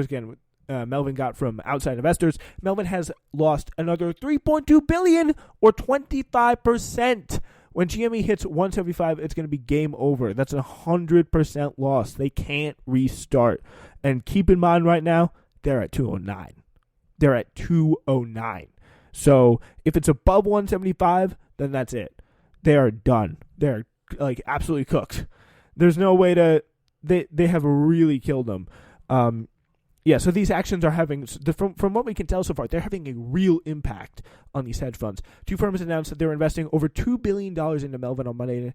again, Melvin got from outside investors. Melvin has lost another $3.2 billion or 25%. When GME hits 175, it's going to be game over. That's a 100% loss. They can't restart. And keep in mind right now, they're at 209. They're at 209. So if it's above 175, then that's it. They are done. They're like absolutely cooked. There's no way to. They have really killed them. So these actions are having, from what we can tell so far, they're having a real impact on these hedge funds. Two firms announced that they were investing over $2 billion into Melvin on Monday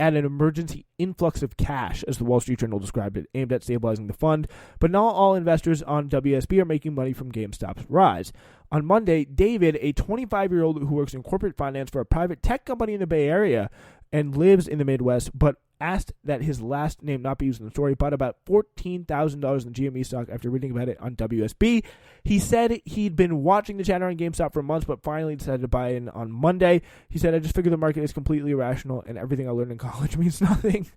at an emergency influx of cash, as the Wall Street Journal described it, aimed at stabilizing the fund. But not all investors on WSB are making money from GameStop's rise. On Monday, David, a 25-year-old who works in corporate finance for a private tech company in the Bay Area and lives in the Midwest, but asked that his last name not be used in the story, bought about $14,000 in GME stock after reading about it on WSB. He said he'd been watching the chatter on GameStop for months, but finally decided to buy in on Monday. He said, "I just figured the market is completely irrational and everything I learned in college means nothing."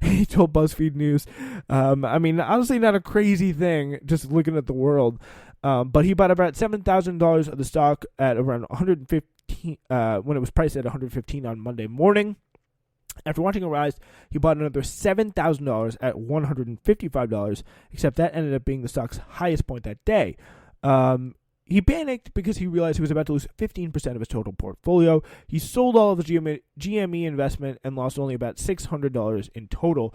He told BuzzFeed News. Honestly, not a crazy thing, just looking at the world. But he bought about $7,000 of the stock at around 115 when it was priced at 115 on Monday morning. After watching it rise, he bought another $7,000 at $155, except that ended up being the stock's highest point that day. He panicked because he realized he was about to lose 15% of his total portfolio. He sold all of the GME investment and lost only about $600 in total.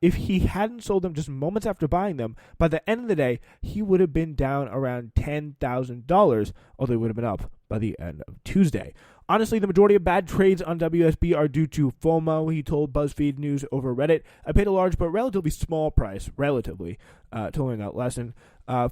If he hadn't sold them just moments after buying them, by the end of the day, he would have been down around $10,000, although he would have been up by the end of Tuesday. Honestly, the majority of bad trades on WSB are due to FOMO, he told BuzzFeed News over Reddit. I paid a large but relatively small price, to learn that lesson.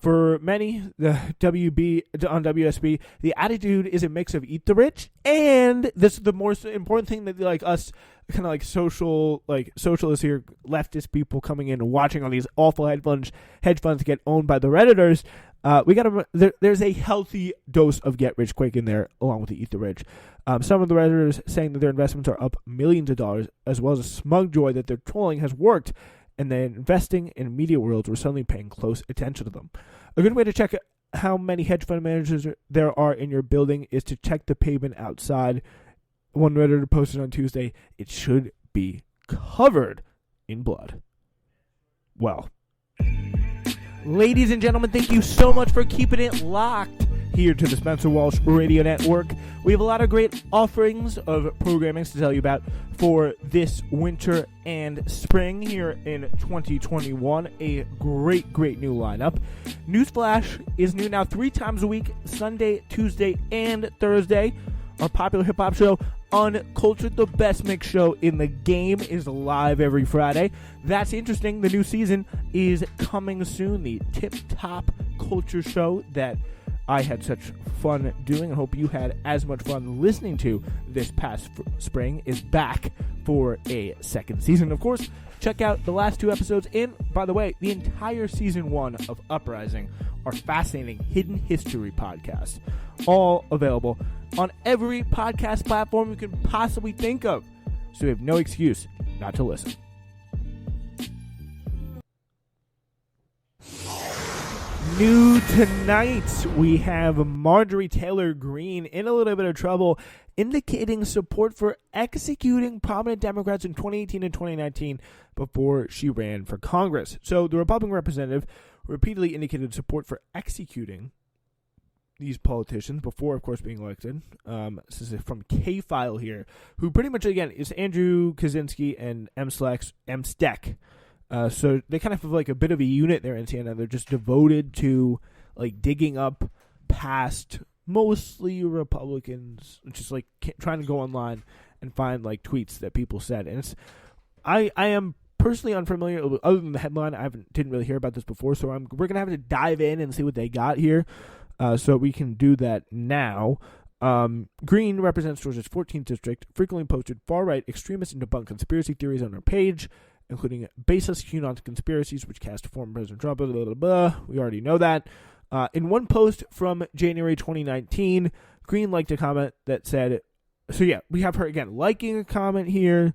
For many, the WB on WSB, the attitude is a mix of eat the rich, and this is the more important thing that like us, kind of like socialists here, leftist people coming in and watching all these awful hedge funds get owned by the Redditors. There's a healthy dose of get rich quick in there, along with the eat the rich. Some of the Redditors saying that their investments are up millions of dollars, as well as a smug joy that their trolling has worked, and then investing in media worlds were suddenly paying close attention to them. A good way to check how many hedge fund managers there are in your building is to check the pavement outside. One Redditor posted on Tuesday, "It should be covered in blood." Well, ladies and gentlemen, thank you so much for keeping it locked here to the Spencer Walsh Radio Network. We have a lot of great offerings of programming to tell you about for this winter and spring here in 2021. A great new lineup. Newsflash is new now 3 times a week, Sunday, Tuesday, and Thursday. Our popular hip-hop show, Uncultured, the best mix show in the game, is live every Friday. That's interesting. The new season is coming soon. The tip-top culture show that I had such fun doing and hope you had as much fun listening to this past spring is back for a second season. Of course, check out the last 2 episodes and, by the way, the entire season 1 of Uprising, our fascinating hidden history podcast, all available on every podcast platform you can possibly think of. So we have no excuse not to listen. New tonight, we have Marjorie Taylor Greene in a little bit of trouble, indicating support for executing prominent Democrats in 2018 and 2019 before she ran for Congress. So the Republican representative repeatedly indicated support for executing these politicians before, of course, being elected. This is from K-File here, who pretty much, again, is Andrew Kaczynski and M. Steck. So they kind of have like a bit of a unit there in Siena. They're just devoted to like digging up past mostly Republicans, just like trying to go online and find like tweets that people said. And it's, I am personally unfamiliar, other than the headline. I didn't really hear about this before, so we're gonna have to dive in and see what they got here. So we can do that now. Greene represents Georgia's 14th district, frequently posted far-right extremist and debunked conspiracy theories on her page, including baseless QAnon conspiracies, which cast former President Trump, blah, blah, blah, blah. We already know that. In one post from January 2019, Greene liked a comment that said, so yeah, we have her, again, liking a comment here.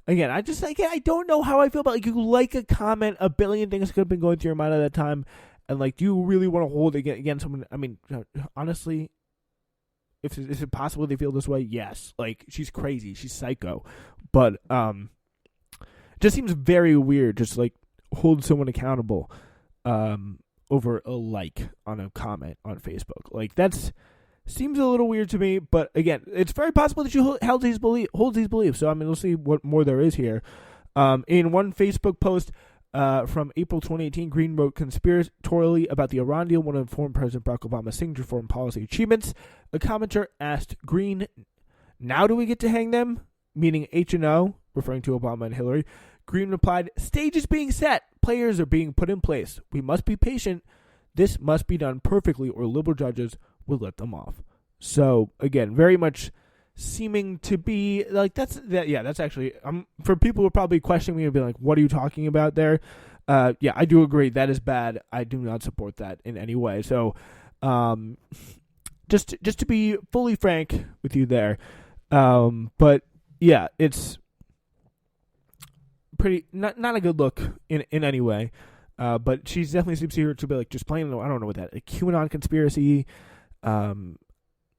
Again, I don't know how I feel about, like, you like a comment, a billion things could have been going through your mind at that time, And, like, do you really want to hold it against someone? I mean, honestly, is it possible they feel this way? Yes. Like, she's crazy. She's psycho. But just seems very weird just, like, hold someone accountable over a like on a comment on Facebook. Like, that's seems a little weird to me. But, again, it's very possible that she holds these beliefs. So, I mean, we'll see what more there is here. In one Facebook post from April 2018, Greene wrote conspiratorially about the Iran deal, one of former President Barack Obama's signature foreign policy achievements. A commenter asked Greene, "Now do we get to hang them?" Meaning H&O, referring to Obama and Hillary. Greene replied, "Stage is being set. Players are being put in place. We must be patient. This must be done perfectly or liberal judges will let them off." So, again, very much seeming to be like that's actually for people who are probably questioning me and be like, what are you talking about there? I do agree that is bad. I do not support that in any way. So just to be fully frank with you there, but yeah, it's pretty not a good look in any way. But she definitely seems to be like just playing, I don't know what that, a QAnon conspiracy.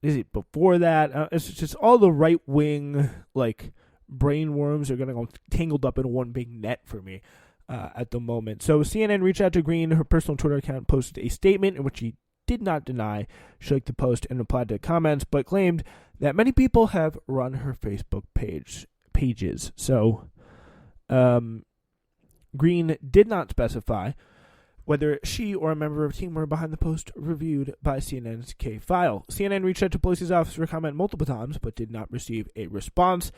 Is it before that? It's just all the right-wing, like, brain worms are going to go tangled up in one big net for me at the moment. So CNN reached out to Greene. Her personal Twitter account posted a statement in which she did not deny she liked the post and replied to comments, but claimed that many people have run her Facebook pages. So Greene did not specify whether she or a member of the team were behind the post reviewed by CNN's K-File. CNN reached out to Pelosi's office for comment multiple times, but did not receive a response.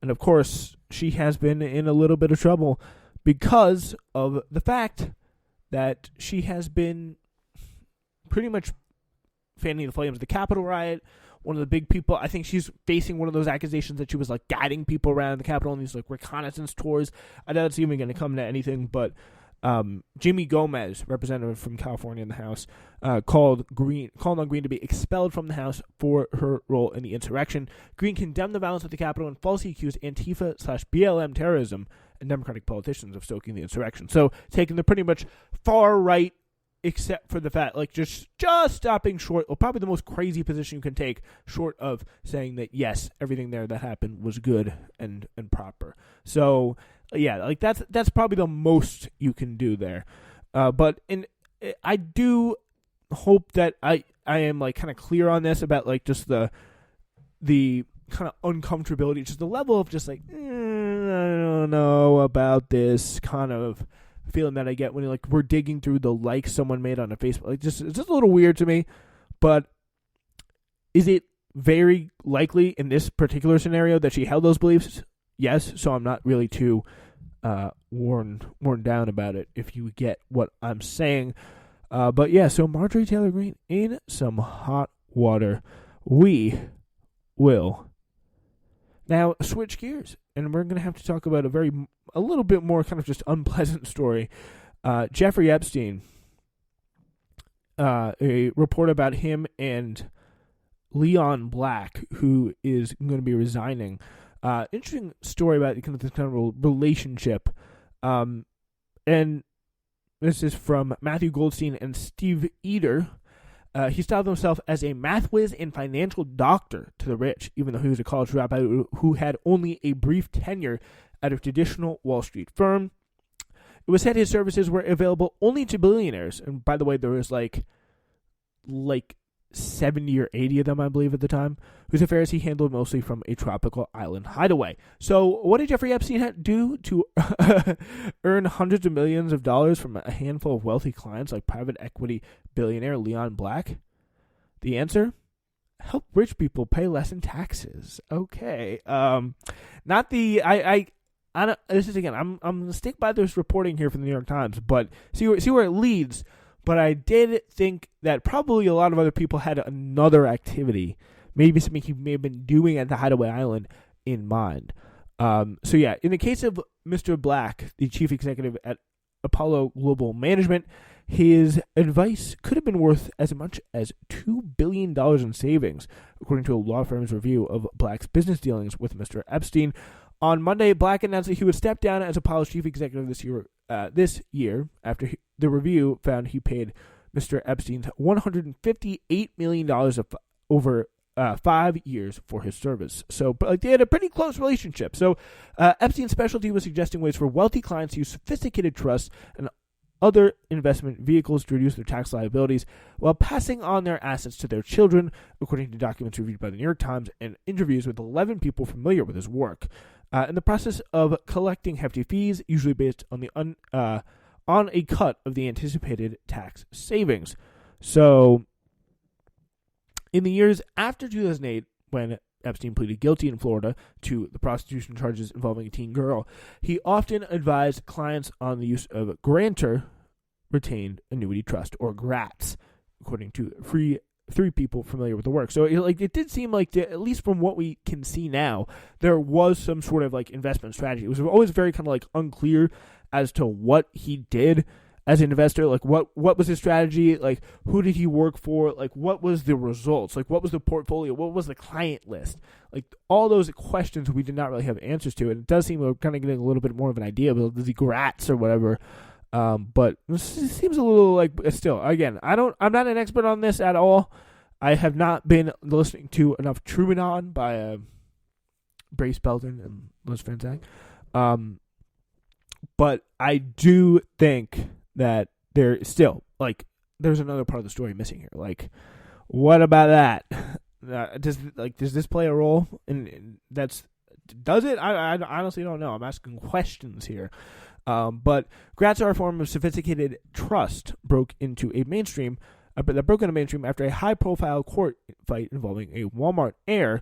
And, of course, she has been in a little bit of trouble because of the fact that she has been pretty much fanning the flames of the Capitol riot. One of the big people, I think she's facing one of those accusations that she was, like, guiding people around the Capitol on these, like, reconnaissance tours. I doubt it's even going to come to anything, but Jimmy Gomez, representative from California in the House, called on Greene to be expelled from the House for her role in the insurrection. Greene condemned the violence at the Capitol and falsely accused Antifa/BLM terrorism and Democratic politicians of stoking the insurrection. So taking the pretty much far right, except for the fact, like, just stopping short, or probably the most crazy position you can take, short of saying that, yes, everything there that happened was good and proper. So, yeah, like, that's probably the most you can do there. But I do hope that I am, like, kind of clear on this about, like, just the kind of uncomfortability, just the level of just, like, I don't know about this kind of feeling that I get when, like, we're digging through the likes someone made on a Facebook. Like, it's just a little weird to me. But is it very likely in this particular scenario that she held those beliefs? Yes, so I'm not really too worn down about it, if you get what I'm saying. But yeah, so Marjorie Taylor Greene in some hot water. We will now switch gears, and we're going to have to talk about a little bit more kind of just unpleasant story. Jeffrey Epstein, a report about him and Leon Black, who is going to be resigning. Interesting story about this kind of relationship. And this is from Matthew Goldstein and Steve Eder. He styled himself as a math whiz and financial doctor to the rich, even though he was a college dropout who had only a brief tenure at a traditional Wall Street firm. It was said his services were available only to billionaires. And by the way, there was like 70 or 80 of them, I believe, at the time, whose affairs he handled mostly from a tropical island hideaway. So what did Jeffrey Epstein do to earn hundreds of millions of dollars from a handful of wealthy clients like private equity billionaire Leon Black? The answer? Help rich people pay less in taxes. Okay. Not the... I don't, this is, again, I'm going to stick by this reporting here from the New York Times, but see where it leads. But I did think that probably a lot of other people had another activity, maybe something he may have been doing at the Hideaway Island, in mind. So yeah, in the case of Mr. Black, the chief executive at Apollo Global Management, his advice could have been worth as much as $2 billion in savings, according to a law firm's review of Black's business dealings with Mr. Epstein. On Monday, Black announced that he would step down as Apollo's chief executive this year after the review found he paid Mr. Epstein's $158 million over 5 years for his service. So, but they had a pretty close relationship. So, Epstein's specialty was suggesting ways for wealthy clients to use sophisticated trusts and other investment vehicles to reduce their tax liabilities while passing on their assets to their children, according to documents reviewed by the New York Times and interviews with 11 people familiar with his work. In the process of collecting hefty fees, usually based on on a cut of the anticipated tax savings. So, in the years after 2008, when Epstein pleaded guilty in Florida to the prostitution charges involving a teen girl, he often advised clients on the use of grantor retained annuity trust, or GRATs, according to three people familiar with the work. So it did seem like, at least from what we can see now, there was some sort of investment strategy. It was always very kind of unclear as to what he did as an investor. What was his strategy? Who did he work for? What was the results? What was the portfolio? What was the client list? All those questions we did not really have answers to. And it does seem we're kind of getting a little bit more of an idea of the GRATs or whatever. But it seems a little still, again, I'm not an expert on this at all. I have not been listening to enough Truman by Brace Belden and Liz Franzak. But I do think that there's another part of the story missing here. What about that? Does this play a role? And does it? I honestly don't know. I'm asking questions here. But GRATs are a form of sophisticated trust that broke into mainstream after a high-profile court fight involving a Walmart heir,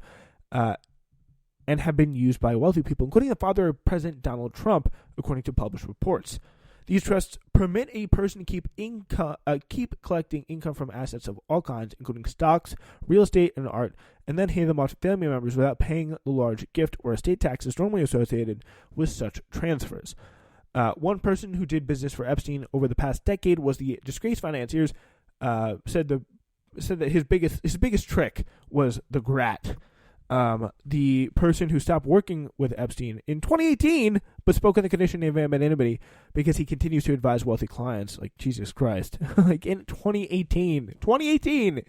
and have been used by wealthy people, including the father of President Donald Trump, according to published reports. These trusts permit a person to keep collecting income from assets of all kinds, including stocks, real estate, and art, and then hand them off to family members without paying the large gift or estate taxes normally associated with such transfers. One person who did business for Epstein over the past decade was the disgraced financiers. Said that his biggest trick was the GRAT. The person who stopped working with Epstein in 2018, but spoke on the condition of anonymity because he continues to advise wealthy clients. Jesus Christ. In 2018,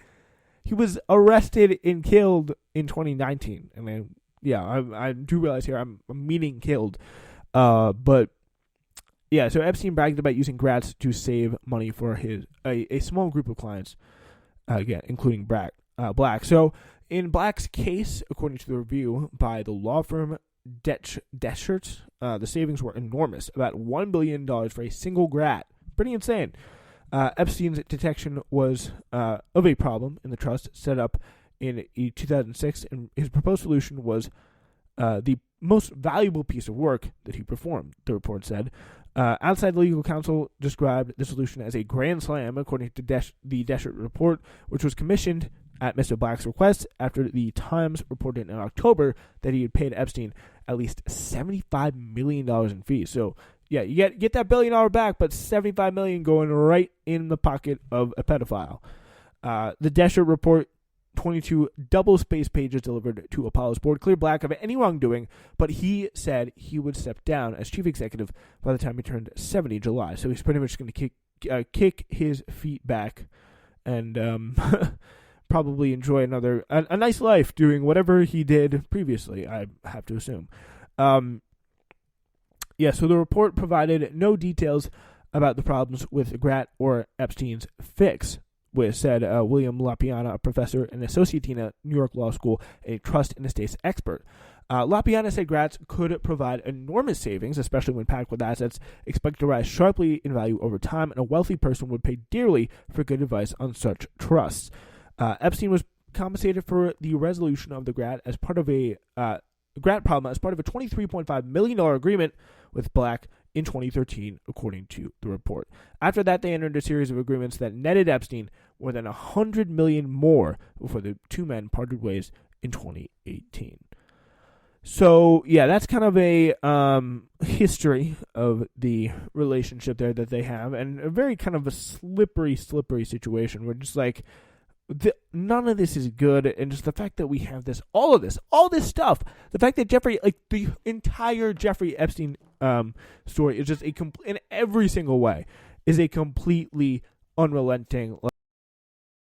he was arrested and killed in 2019. And then, I do realize here I'm meaning killed. But yeah, so Epstein bragged about using GRATs to save money for a small group of clients, again, including Black. So, in Black's case, according to the review by the law firm Deschert, the savings were enormous, about $1 billion for a single GRAT. Pretty insane. Epstein's detection was of a problem in the trust set up in 2006, and his proposed solution was the most valuable piece of work that he performed, the report said. Outside legal counsel described the solution as a grand slam, according to the Deschert report, which was commissioned at Mr. Black's request after the Times reported in October that he had paid Epstein at least $75 million in fees. So, yeah, you get that $1 billion back, but $75 million going right in the pocket of a pedophile. The Deschert report, 22 double-spaced pages delivered to Apollo's board, cleared Black of any wrongdoing, but he said he would step down as chief executive by the time he turned 70 in July. So he's pretty much going to kick his feet back and probably enjoy a nice life doing whatever he did previously, I have to assume. So the report provided no details about the problems with GRAT or Epstein's fix, said William LaPiana, a professor and associate dean at New York Law School, a trust and estates expert. LaPiana said GRATs could provide enormous savings, especially when packed with assets expected to rise sharply in value over time, and a wealthy person would pay dearly for good advice on such trusts. Epstein was compensated for the resolution of the GRAT as part of a GRAT problem as part of a $23.5 million agreement with Black in 2013, according to the report. After that, they entered a series of agreements that netted Epstein more than $100 million more before the two men parted ways in 2018. So, yeah, that's kind of a history of the relationship there that they have, and a very kind of a slippery situation where just none of this is good, and just the fact that we have all this stuff, the fact that the entire Jeffrey Epstein story is just in every single way is a completely unrelenting.